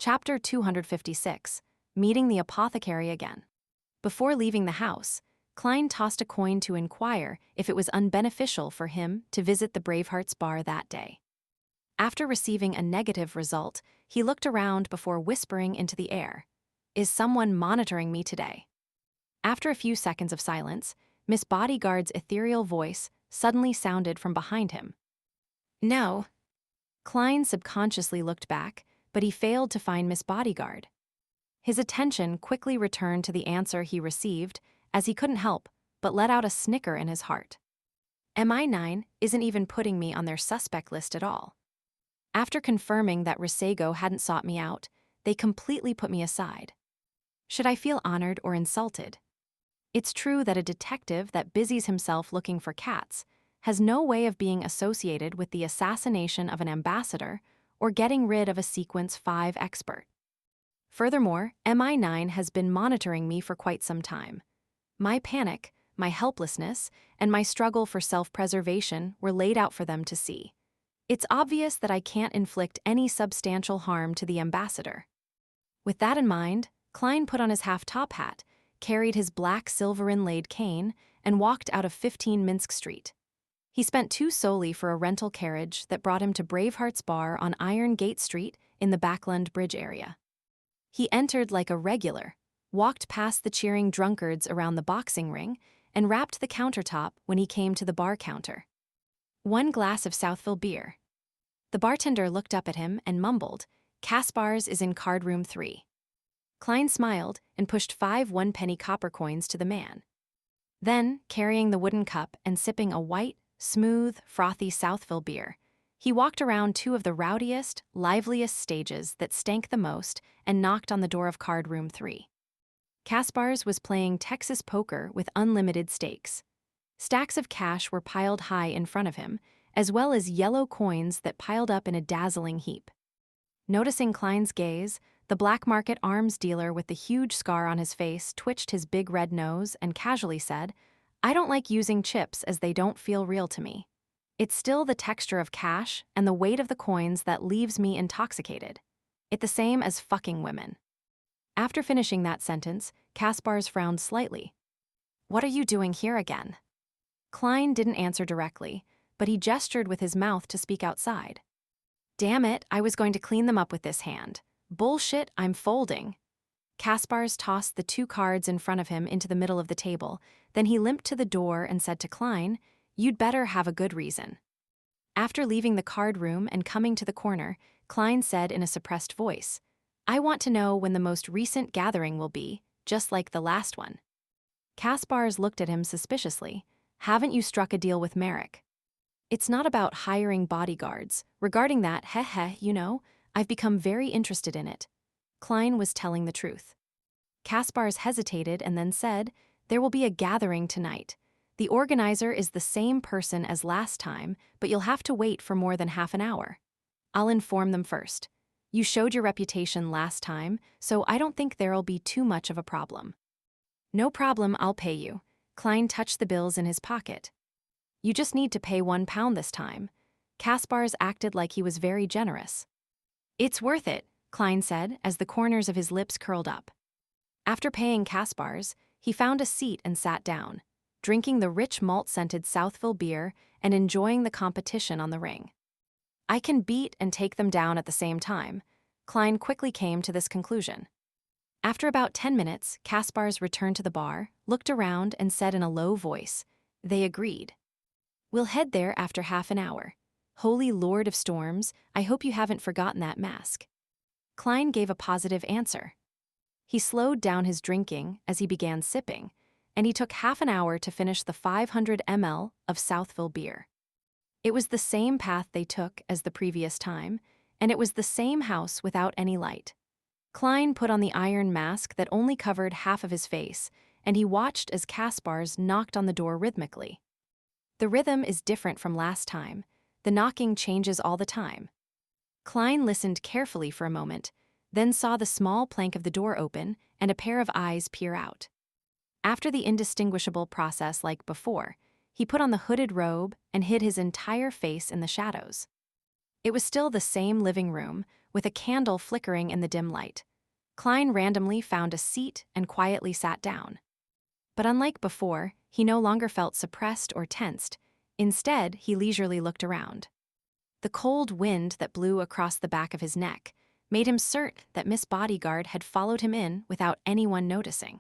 Chapter 256, Meeting the Apothecary Again. Before leaving the house, Klein tossed a coin to inquire if it was unbeneficial for him to visit the Bravehearts bar that day. After receiving a negative result, he looked around before whispering into the air, "Is someone monitoring me today?" After a few seconds of silence, Miss Bodyguard's ethereal voice suddenly sounded from behind him. "No." Klein subconsciously looked back, but he failed to find Miss Bodyguard. His attention quickly returned to the answer he received, as he couldn't help but let out a snicker in his heart. MI9 isn't even putting me on their suspect list at all. After confirming that Risego hadn't sought me out, they completely put me aside. Should I feel honored or insulted? It's true that a detective that busies himself looking for cats has no way of being associated with the assassination of an ambassador or getting rid of a Sequence 5 expert. Furthermore, MI9 has been monitoring me for quite some time. My panic, my helplessness, and my struggle for self-preservation were laid out for them to see. It's obvious that I can't inflict any substantial harm to the ambassador. With that in mind, Klein put on his half-top hat, carried his black silver-inlaid cane, and walked out of 15 Minsk Street. He spent 2 solely for a rental carriage that brought him to Bravehearts Bar on Iron Gate Street in the Backland Bridge area. He entered like a regular, walked past the cheering drunkards around the boxing ring, and rapped the countertop when he came to the bar counter. "1 glass of Southville beer." The bartender looked up at him and mumbled, "Kaspar's is in card room 3. Klein smiled and pushed 5 one-penny copper coins to the man. Then, carrying the wooden cup and sipping a white, smooth, frothy Southville beer, he walked around 2 of the rowdiest, liveliest stages that stank the most and knocked on the door of card room 3. Kaspar's was playing Texas poker with unlimited stakes. Stacks of cash were piled high in front of him, as well as yellow coins that piled up in a dazzling heap. Noticing Klein's gaze, the black market arms dealer with the huge scar on his face twitched his big red nose and casually said, "I don't like using chips as they don't feel real to me. It's still the texture of cash and the weight of the coins that leaves me intoxicated. It's the same as fucking women." After finishing that sentence, Kaspar's frowned slightly. "What are you doing here again?" Klein didn't answer directly, but he gestured with his mouth to speak outside. "Damn it, I was going to clean them up with this hand. Bullshit, I'm folding." Kaspar's tossed the 2 cards in front of him into the middle of the table, then he limped to the door and said to Klein, "You'd better have a good reason." After leaving the card room and coming to the corner, Klein said in a suppressed voice, "I want to know when the most recent gathering will be, just like the last one." Kaspar's looked at him suspiciously. "Haven't you struck a deal with Merrick?" "It's not about hiring bodyguards. Regarding that, I've become very interested in it." Klein was telling the truth. Kaspar's hesitated and then said, "There will be a gathering tonight. The organizer is the same person as last time, but you'll have to wait for more than half an hour. I'll inform them first. You showed your reputation last time, so I don't think there'll be too much of a problem." "No problem, I'll pay you." Klein touched the bills in his pocket. "You just need to pay £1 this time." Kaspar's acted like he was very generous. "It's worth it," Klein said as the corners of his lips curled up. After paying Kaspar's, he found a seat and sat down, drinking the rich malt-scented Southville beer and enjoying the competition on the ring. "I can beat and take them down at the same time." Klein quickly came to this conclusion. After about 10 minutes, Kaspar's returned to the bar, looked around, and said in a low voice, "They agreed. We'll head there after half an hour. Holy Lord of Storms, I hope you haven't forgotten that mask." Klein gave a positive answer. He slowed down his drinking as he began sipping, and he took half an hour to finish the 500 ml of Southville beer. It was the same path they took as the previous time, and it was the same house without any light. Klein put on the iron mask that only covered half of his face, and he watched as Kaspar's knocked on the door rhythmically. The rhythm is different from last time. The knocking changes all the time. Klein listened carefully for a moment, then saw the small plank of the door open and a pair of eyes peer out. After the indistinguishable process like before, he put on the hooded robe and hid his entire face in the shadows. It was still the same living room, with a candle flickering in the dim light. Klein randomly found a seat and quietly sat down. But unlike before, he no longer felt suppressed or tensed. Instead, he leisurely looked around. The cold wind that blew across the back of his neck made him certain that Miss Bodyguard had followed him in without anyone noticing.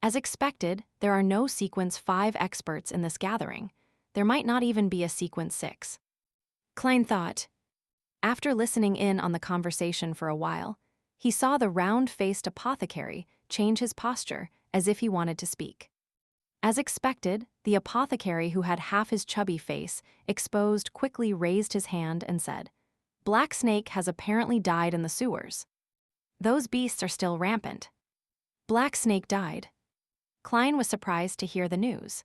As expected, there are no Sequence 5 experts in this gathering. There might not even be a Sequence 6. Klein thought. After listening in on the conversation for a while, he saw the round-faced apothecary change his posture as if he wanted to speak. As expected, the apothecary who had half his chubby face exposed quickly raised his hand and said, "Black Snake has apparently died in the sewers. Those beasts are still rampant." Black Snake died. Klein was surprised to hear the news.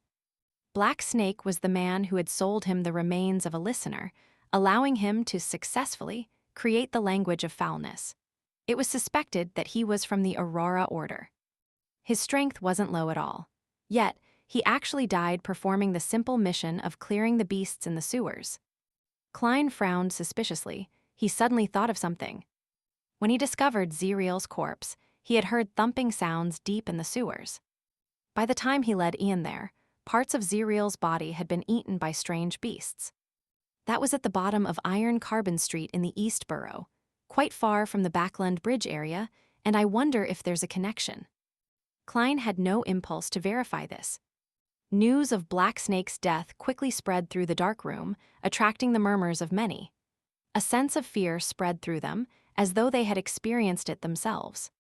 Black Snake was the man who had sold him the remains of a listener, allowing him to successfully create the language of foulness. It was suspected that he was from the Aurora Order. His strength wasn't low at all. Yet, he actually died performing the simple mission of clearing the beasts in the sewers. Klein frowned suspiciously. He suddenly thought of something. When he discovered Zeriel's corpse, he had heard thumping sounds deep in the sewers. By the time he led Ian there, parts of Zeriel's body had been eaten by strange beasts. That was at the bottom of Iron Carbon Street in the East Borough, quite far from the Backland Bridge area, and I wonder if there's a connection. Klein had no impulse to verify this. News of Black Snake's death quickly spread through the dark room, attracting the murmurs of many. A sense of fear spread through them, as though they had experienced it themselves.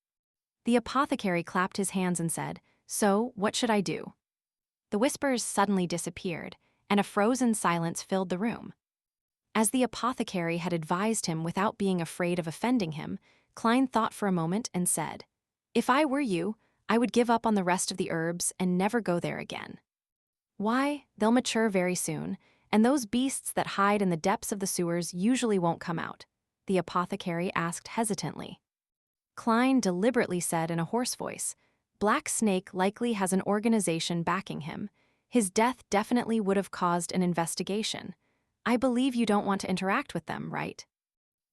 The apothecary clapped his hands and said, "So, what should I do?" The whispers suddenly disappeared, and a frozen silence filled the room. As the apothecary had advised him without being afraid of offending him, Klein thought for a moment and said, "If I were you, I would give up on the rest of the herbs and never go there again." "Why? They'll mature very soon, and those beasts that hide in the depths of the sewers usually won't come out," the apothecary asked hesitantly. Klein deliberately said in a hoarse voice, "Black Snake likely has an organization backing him. His death definitely would have caused an investigation. I believe you don't want to interact with them, right?"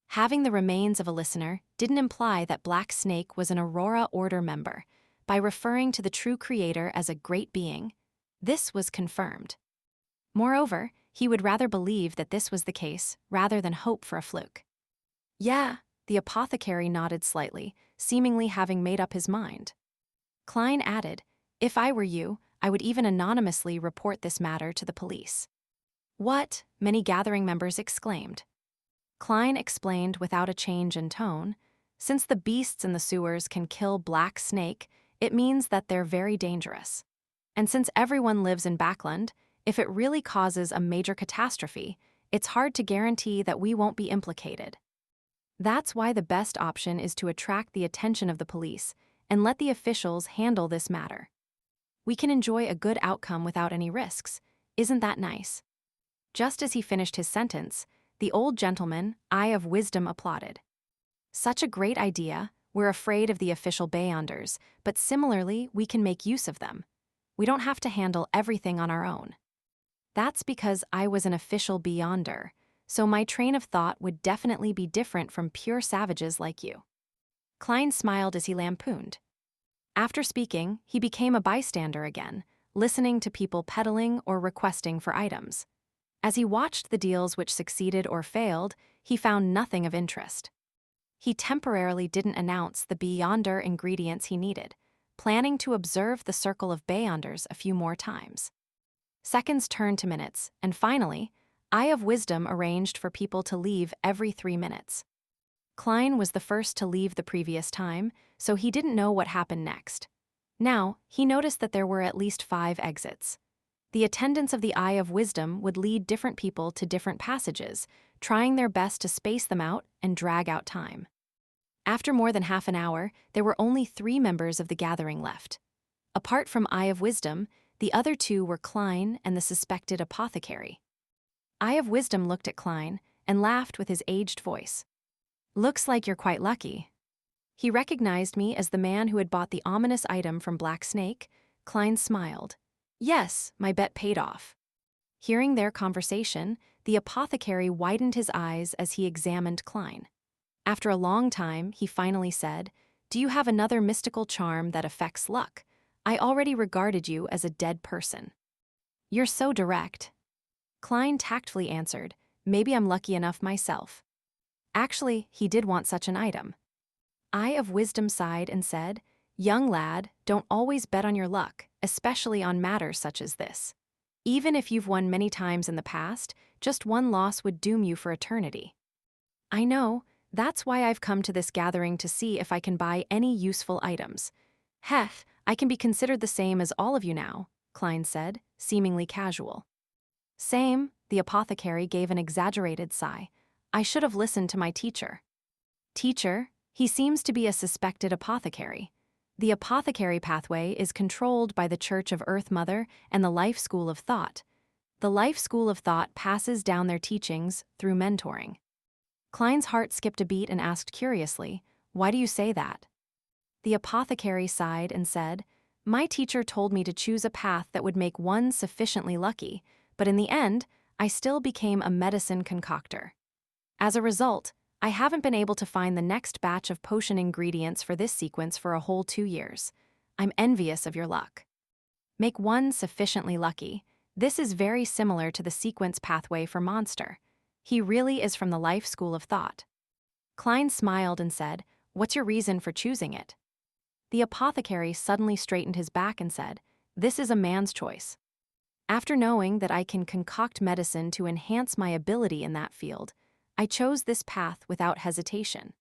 Having the remains of a listener didn't imply that Black Snake was an Aurora Order member. By referring to the true creator as a great being, this was confirmed. Moreover, he would rather believe that this was the case rather than hope for a fluke. "Yeah," the apothecary nodded slightly, seemingly having made up his mind. Klein added, "If I were you, I would even anonymously report this matter to the police." "What?" many gathering members exclaimed. Klein explained without a change in tone, "Since the beasts in the sewers can kill Black Snake, it means that they're very dangerous. And since everyone lives in Backland, if it really causes a major catastrophe, it's hard to guarantee that we won't be implicated. That's why the best option is to attract the attention of the police and let the officials handle this matter. We can enjoy a good outcome without any risks. Isn't that nice?" Just as he finished his sentence, the old gentleman, Eye of Wisdom, applauded. "Such a great idea. We're afraid of the official Beyonders, but similarly, we can make use of them. We don't have to handle everything on our own." "That's because I was an official Beyonder, so my train of thought would definitely be different from pure savages like you." Klein smiled as he lampooned. After speaking, he became a bystander again, listening to people peddling or requesting for items. As he watched the deals which succeeded or failed, he found nothing of interest. He temporarily didn't announce the Beyonder ingredients he needed, planning to observe the circle of Beyonders a few more times. Seconds turned to minutes, and finally, Eye of Wisdom arranged for people to leave every 3 minutes. Klein was the first to leave the previous time, so he didn't know what happened next. Now, he noticed that there were at least 5 exits. The attendants of the Eye of Wisdom would lead different people to different passages, trying their best to space them out and drag out time. After more than half an hour, there were only 3 members of the gathering left. Apart from Eye of Wisdom, the other 2 were Klein and the suspected apothecary. Eye of Wisdom looked at Klein and laughed with his aged voice. "Looks like you're quite lucky." He recognized me as the man who had bought the ominous item from Black Snake. Klein smiled. "Yes, my bet paid off." Hearing their conversation, The apothecary widened his eyes as he examined Klein. After a long time, he finally said, "Do you have another mystical charm that affects luck? I already regarded you as a dead person." "You're so direct." Klein tactfully answered, "Maybe I'm lucky enough myself." Actually, he did want such an item. Eye of Wisdom sighed and said, "Young lad, don't always bet on your luck, especially on matters such as this. Even if you've won many times in the past, just one loss would doom you for eternity." "I know, that's why I've come to this gathering to see if I can buy any useful items." "Heh, I can be considered the same as all of you now," Klein said, seemingly casual. "Same," the apothecary gave an exaggerated sigh. "I should have listened to my teacher." "Teacher? He seems to be a suspected apothecary." The apothecary pathway is controlled by the Church of Earth Mother and the Life School of Thought. The Life School of Thought passes down their teachings through mentoring. Klein's heart skipped a beat and asked curiously, "Why do you say that?" The apothecary sighed and said, "My teacher told me to choose a path that would make one sufficiently lucky, but in the end, I still became a medicine concoctor. As a result, I haven't been able to find the next batch of potion ingredients for this sequence for a whole 2 years. I'm envious of your luck." Make one sufficiently lucky. This is very similar to the sequence pathway for Monster. He really is from the Life School of Thought. Klein smiled and said, "What's your reason for choosing it?" The apothecary suddenly straightened his back and said, "This is a man's choice. After knowing that I can concoct medicine to enhance my ability in that field, I chose this path without hesitation."